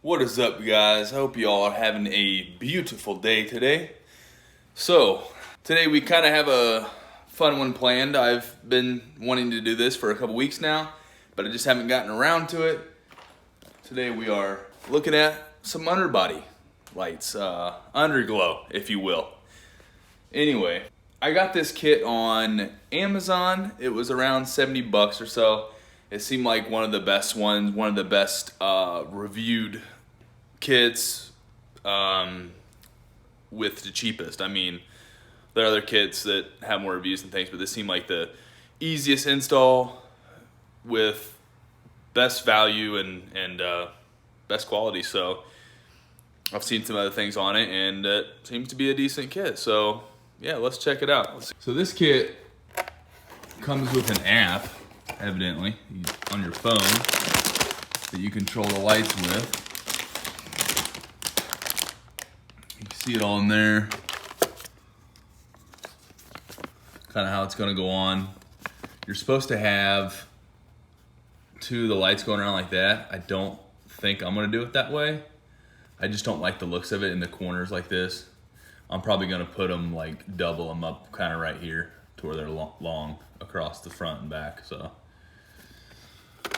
What is up, guys? I hope you all are having a beautiful day today. So, today we kind of have a fun one planned. I've been wanting to do this for a couple weeks now, but I just haven't gotten around to it. Today we are looking at some underbody lights, underglow, if you will. Anyway, I got this kit on Amazon. It was around 70 bucks or so. It seemed like one of the best ones, one of the best reviewed kits with the cheapest. I mean, there are other kits that have more reviews and things, but this seemed like the easiest install with best value and best quality. So I've seen some other things on it, and it seems to be a decent kit. So yeah, let's check it out. So this kit comes with an app, evidently, on your phone that you control the lights with. You can see it all in there. Kind of how it's gonna go on. You're supposed to have two of the lights going around like that. I don't think I'm gonna do it that way. I just don't like the looks of it in the corners like this. I'm probably gonna put them, like, double them up kind of right here to where they're long across the front and back. So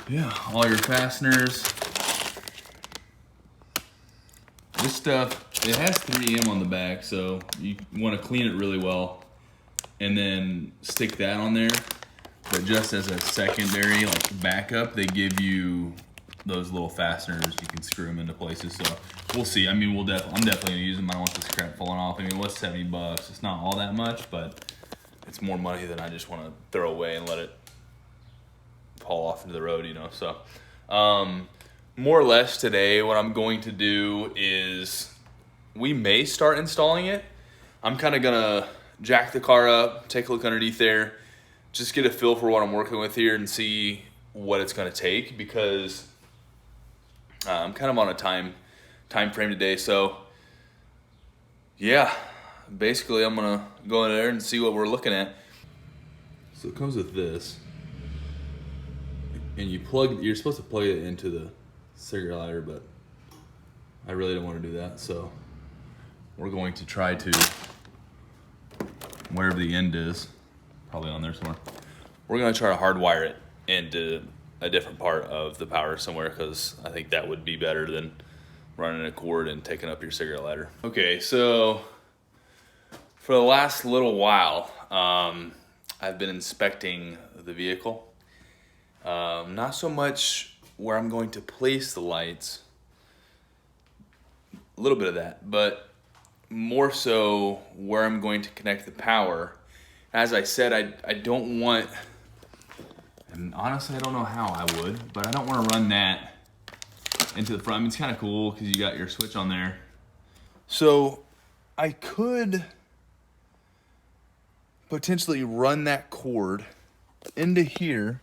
yeah, all your fasteners. This stuff, it has 3M on the back, so you want to clean it really well and then stick that on there. But just as a secondary, like, backup, they give you those little fasteners. You can screw them into places. So we'll see. I mean, I'm definitely gonna use them. I don't want this crap falling off. I mean, what's 70 bucks? It's not all that much, but it's more money than I just want to throw away and let it fall off into the road, you know. So more or less today, what I'm going to do is we may start installing it. I'm kind of gonna jack the car up, take a look underneath there, just get a feel for what I'm working with here and see what it's gonna take, because I'm kind of on a time frame today. So yeah, basically I'm gonna go in there and see what we're looking at. So it comes with this, and you're supposed to plug it into the cigarette lighter, but I really don't want to do that. So we're going to try to, wherever the end is, probably on there somewhere, we're going to try to hardwire it into a different part of the power somewhere, because I think that would be better than running a cord and taking up your cigarette lighter. Okay, so for the last little while, I've been inspecting the vehicle. Not so much where I'm going to place the lights, a little bit of that, but more so where I'm going to connect the power. As I said, I don't want, and honestly I don't know how I would, but I don't want to run that into the front. I mean, it's kind of cool because you got your switch on there. So I could potentially run that cord into here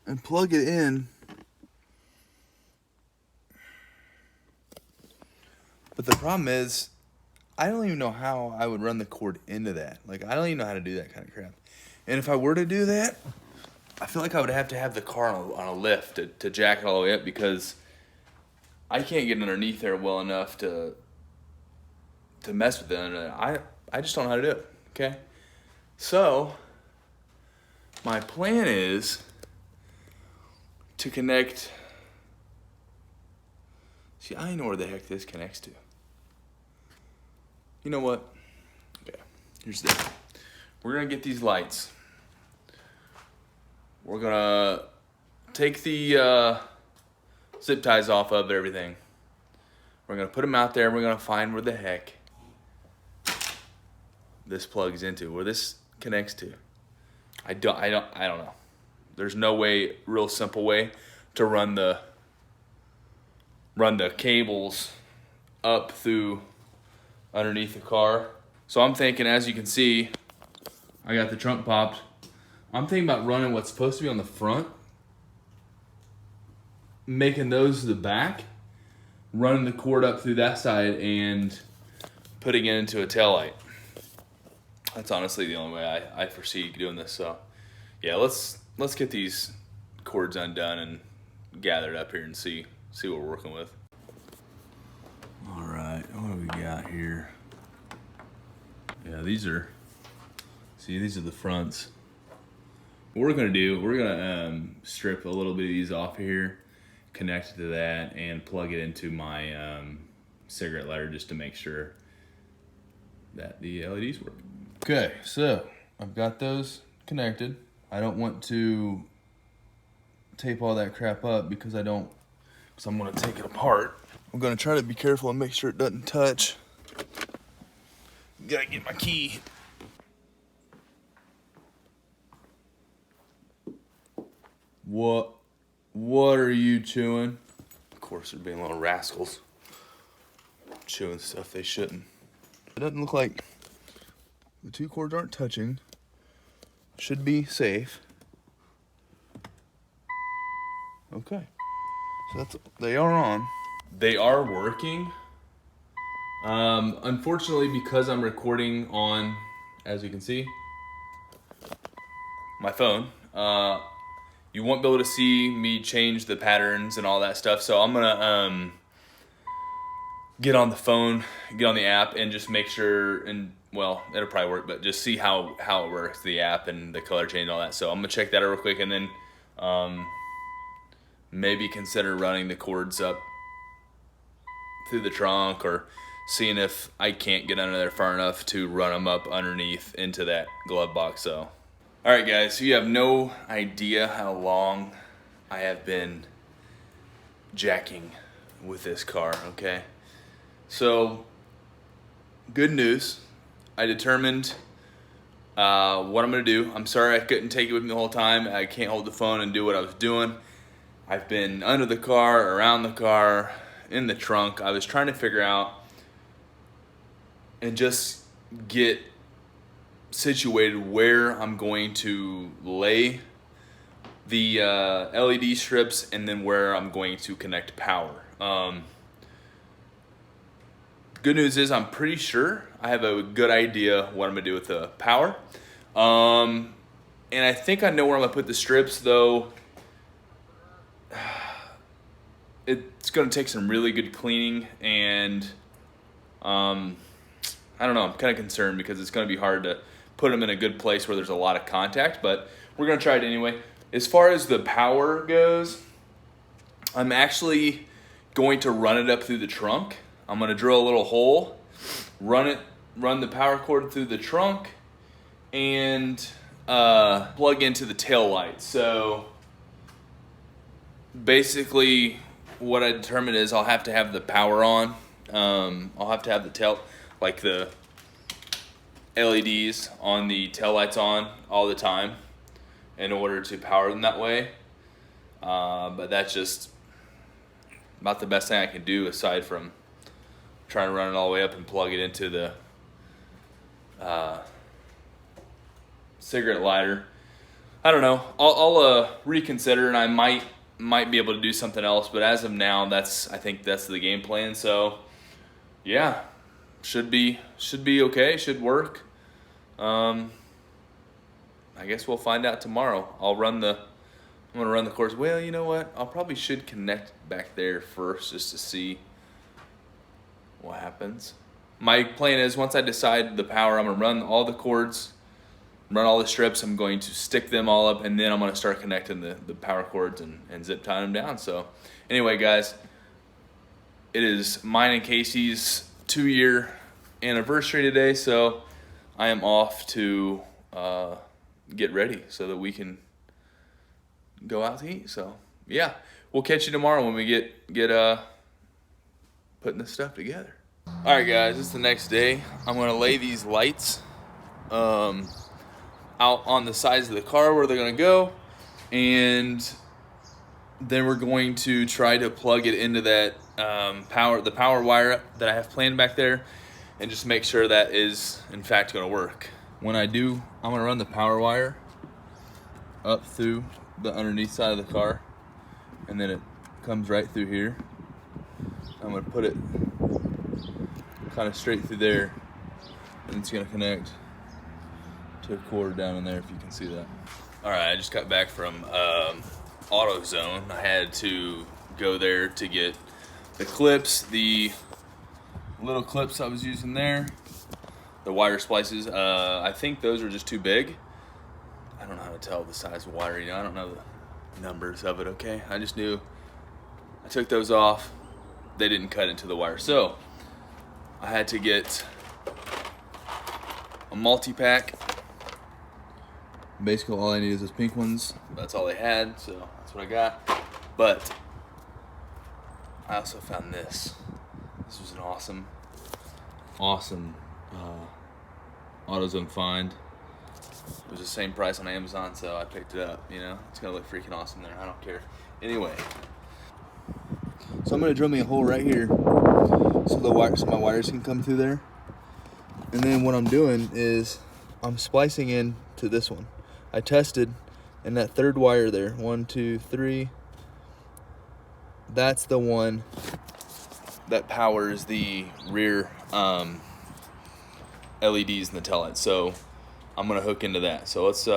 and plug it in. But the problem is, I don't even know how I would run the cord into that. Like, I don't even know how to do that kind of crap. And if I were to do that, I feel like I would have to have the car on a lift to jack it all the way up, because I can't get underneath there well enough to mess with it. And I just don't know how to do it, okay? So my plan is to connect. See, I know where the heck this connects to. You know what? Okay, here's the thing. We're gonna get these lights. We're gonna take the zip ties off of everything. We're gonna put them out there, and we're gonna find where the heck this plugs into, where this connects to. I don't know. There's no way, real simple way, to run the cables up through underneath the car. So I'm thinking, as you can see, I got the trunk popped. I'm thinking about running what's supposed to be on the front, making those the back, running the cord up through that side, and putting it into a taillight. That's honestly the only way I foresee doing this. So yeah, let's get these cords undone and gathered up here and see see what we're working with. All right, what do we got here? Yeah, these are the fronts. What we're gonna do, we're gonna strip a little bit of these off here, connect it to that, and plug it into my cigarette lighter just to make sure that the LEDs work. Okay, so I've got those connected. I don't want to tape all that crap up because I'm gonna take it apart. I'm gonna try to be careful and make sure it doesn't touch. Gotta get my key. What are you chewing? Of course, they're being little rascals. Chewing stuff they shouldn't. It doesn't look like the two cords aren't touching. Should be safe. Okay. So they are on. They are working. Unfortunately, because I'm recording on, as you can see, my phone, you won't be able to see me change the patterns and all that stuff. So I'm gonna get on the phone, get on the app, and just make sure, and well, it'll probably work, but just see how it works, the app and the color change and all that. So I'm gonna check that out real quick, and then maybe consider running the cords up through the trunk, or seeing if I can't get under there far enough to run them up underneath into that glove box. So, all right, guys, so you have no idea how long I have been jacking with this car, okay? So, good news. I determined what I'm gonna do. I'm sorry I couldn't take it with me the whole time. I can't hold the phone and do what I was doing. I've been under the car, around the car, in the trunk. I was trying to figure out and just get situated where I'm going to lay the LED strips, and then where I'm going to connect power. Good news is I'm pretty sure I have a good idea what I'm gonna do with the power. And I think I know where I'm gonna put the strips, though it's gonna take some really good cleaning, and I don't know, I'm kind of concerned because it's gonna be hard to put them in a good place where there's a lot of contact, but we're gonna try it anyway. As far as the power goes, I'm actually going to run it up through the trunk. I'm gonna drill a little hole, run the power cord through the trunk, and plug into the tail light. So basically what I determined is I'll have to have the power on. I'll have to have the LEDs on the tail lights on all the time in order to power them that way. But that's just about the best thing I can do, aside from trying to run it all the way up and plug it into the cigarette lighter. I don't know. I'll reconsider, and I might be able to do something else. But as of now, I think that's the game plan. So yeah, should be okay. Should work. I guess we'll find out tomorrow. I'm gonna run the course. Well, you know what? I'll probably should connect back there first just to see what happens. My plan is, once I decide the power, I'm gonna run all the cords, run all the strips. I'm going to stick them all up, and then I'm gonna start connecting the power cords and zip tying them down. So anyway, guys, it is mine and Casey's 2-year anniversary today, so I am off to get ready so that we can go out to eat. So yeah, we'll catch you tomorrow when we get putting this stuff together. All right, guys, it's the next day. I'm gonna lay these lights out on the sides of the car where they're gonna go, and then we're going to try to plug it into that the power wire that I have planned back there, and just make sure that is in fact gonna work. When I do, I'm gonna run the power wire up through the underneath side of the car, and then it comes right through here. I'm gonna put it kind of straight through there, and it's gonna connect to a cord down in there, if you can see that. All right, I just got back from AutoZone. I had to go there to get the clips, the little clips I was using there, the wire splices. I think those are just too big. I don't know how to tell the size of wire, you know, I don't know the numbers of it, okay? I just knew I took those off. They didn't cut into the wire. So I had to get a multi-pack. Basically all I need is those pink ones. That's all they had, so that's what I got. But I also found this. This was an awesome AutoZone find. It was the same price on Amazon, so I picked it up, you know. It's gonna look freaking awesome there, I don't care. Anyway. So I'm gonna drill me a hole right here so my wires can come through there. And then what I'm doing is I'm splicing in to this one. I tested, and that third wire there, 1, 2, 3, that's the one that powers the rear LEDs and the taillights. So I'm gonna hook into that. So let's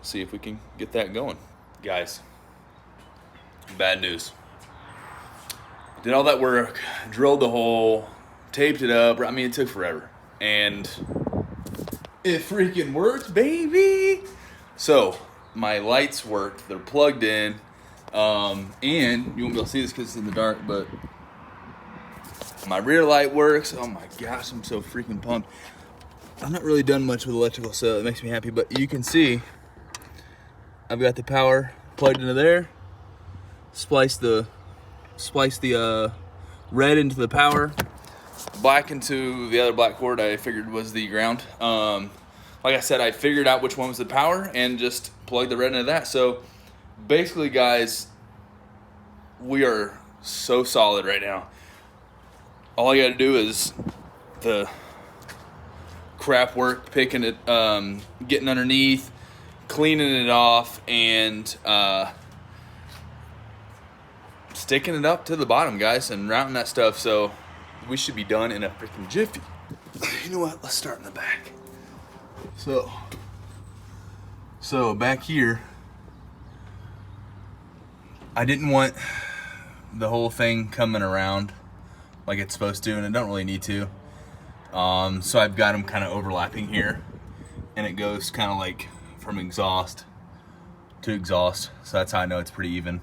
see if we can get that going. Guys, bad news. Did all that work, drilled the hole, taped it up. I mean, it took forever. And it freaking worked, baby. So my lights worked, they're plugged in. And you won't be able to see this because it's in the dark, but my rear light works. Oh my gosh, I'm so freaking pumped. I've not really done much with electrical, so it makes me happy, but you can see I've got the power plugged into there, splice the red into the power, black into the other black cord I figured was the ground. Like I said, I figured out which one was the power and just plugged the red into that. So basically, guys, we are so solid right now. All I got to do is the crap work, picking it, getting underneath, cleaning it off, and sticking it up to the bottom, guys, and routing that stuff. So we should be done in a freaking jiffy. You know what? Let's start in the back. So back here, I didn't want the whole thing coming around like it's supposed to, and it don't really need to. So I've got them kind of overlapping here, and it goes kind of like from exhaust to exhaust. So that's how I know it's pretty even.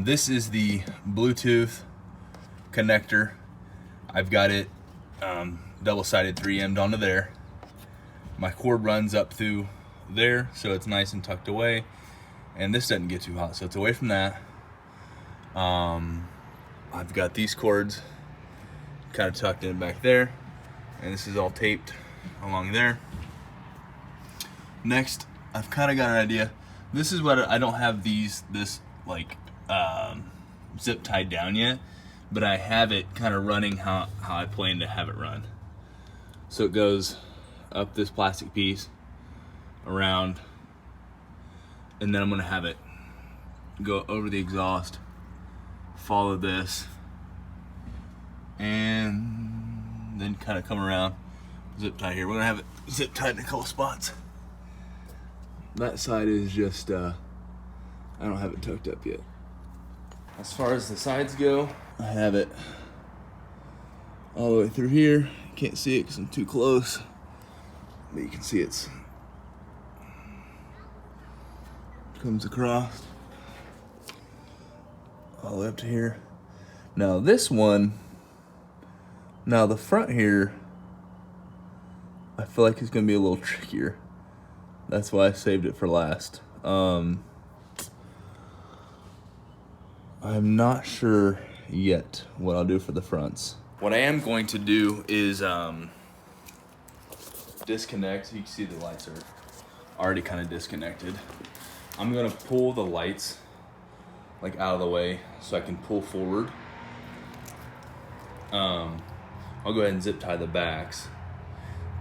This is the Bluetooth connector. I've got it double-sided 3M'd onto there. My cord runs up through there, so it's nice and tucked away. And this doesn't get too hot, so it's away from that. I've got these cords kind of tucked in back there, and this is all taped along there. Next, I've kind of got an idea. This is what I don't have this like zip tied down yet, but I have it kind of running how I plan to have it run. So it goes up this plastic piece, around, and then I'm gonna have it go over the exhaust, follow this, and then kind of come around, zip tie here. We're gonna have it zip tied in a couple spots. That side is just, I don't have it tucked up yet. As far as the sides go, I have it all the way through here. You can't see it because I'm too close, but you can see it's comes across all the way up to here. Now this one, the front here, I feel like it's gonna be a little trickier. That's why I saved it for last. I'm not sure yet what I'll do for the fronts. What I am going to do is disconnect. You can see the lights are already kind of disconnected. I'm gonna pull the lights like out of the way so I can pull forward. I'll go ahead and zip tie the backs,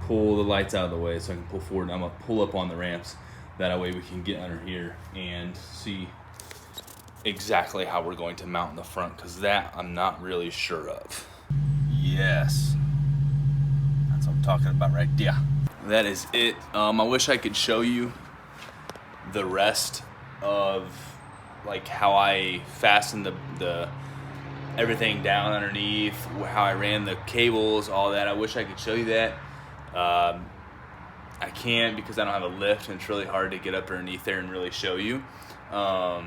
pull the lights out of the way so I can pull forward. I'm gonna pull up on the ramps. That way we can get under here and see exactly how we're going to mount in the front, because that I'm not really sure of. Yes, that's what I'm talking about right there. That is it. I wish I could show you the rest of like how I fastened the everything down underneath, how I ran the cables, all that. I wish I could show you that. I can't because I don't have a lift, and it's really hard to get up underneath there and really show you. But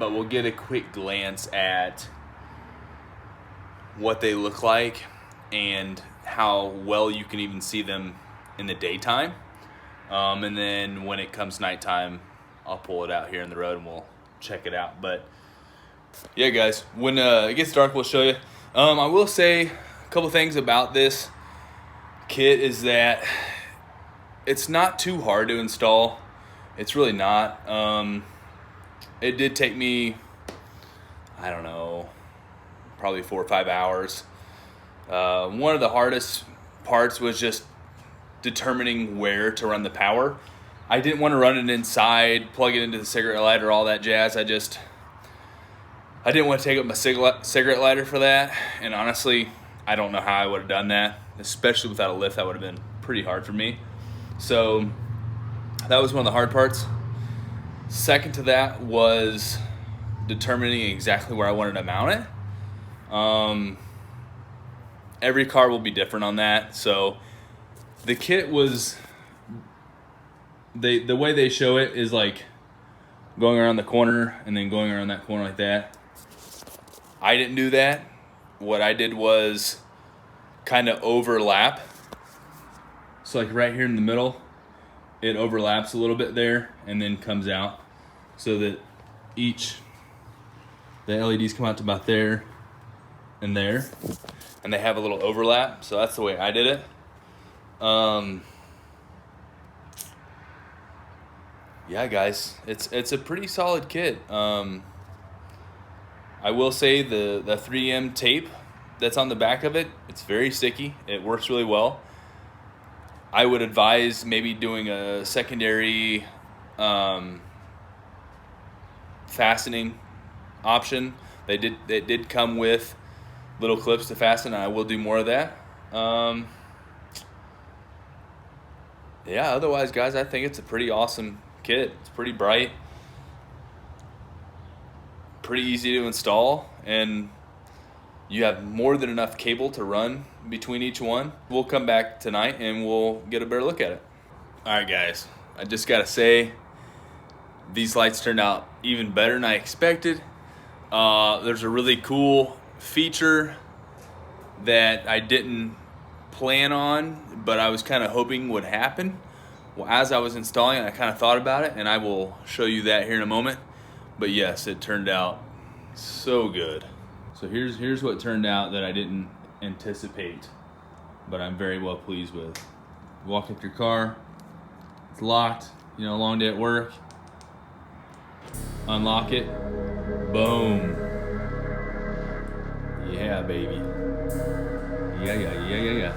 we'll get a quick glance at what they look like and how well you can even see them in the daytime. And then when it comes nighttime, I'll pull it out here in the road and we'll check it out. But yeah, guys, when it gets dark, we'll show you. I will say a couple things about this kit is that it's not too hard to install. It's really not. It did take me, I don't know, probably 4 or 5 hours. One of the hardest parts was just determining where to run the power. I didn't want to run it inside, plug it into the cigarette lighter, all that jazz. I didn't want to take up my cigarette lighter for that. And honestly, I don't know how I would have done that, especially without a lift. That would have been pretty hard for me. So that was one of the hard parts. Second to that was determining exactly where I wanted to mount it. Every car will be different on that. So the kit was, the way they show it is like going around the corner and then going around that corner like that. I didn't do that. What I did was kind of overlap. So like right here in the middle, it overlaps a little bit there and then comes out so that the LEDs come out to about there and there, and they have a little overlap. So that's the way I did it. Yeah, guys, it's a pretty solid kit. I will say the 3M tape that's on the back of it, it's very sticky. It works really well. I would advise maybe doing a secondary fastening option. It did come with little clips to fasten, and I will do more of that. Yeah, otherwise, guys, I think it's a pretty awesome kit. It's pretty bright, pretty easy to install, and you have more than enough cable to run between each one. We'll come back tonight and we'll get a better look at it. All right, guys, I just gotta say, these lights turned out even better than I expected. There's a really cool feature that I didn't plan on, but I was kind of hoping would happen. Well, as I was installing it, I kind of thought about it, and I will show you that here in a moment. But yes, it turned out so good. So here's what turned out that I didn't anticipate, but I'm very well pleased with. Walk up your car, it's locked, you know, long day at work. Unlock it, boom. Yeah, baby. Yeah.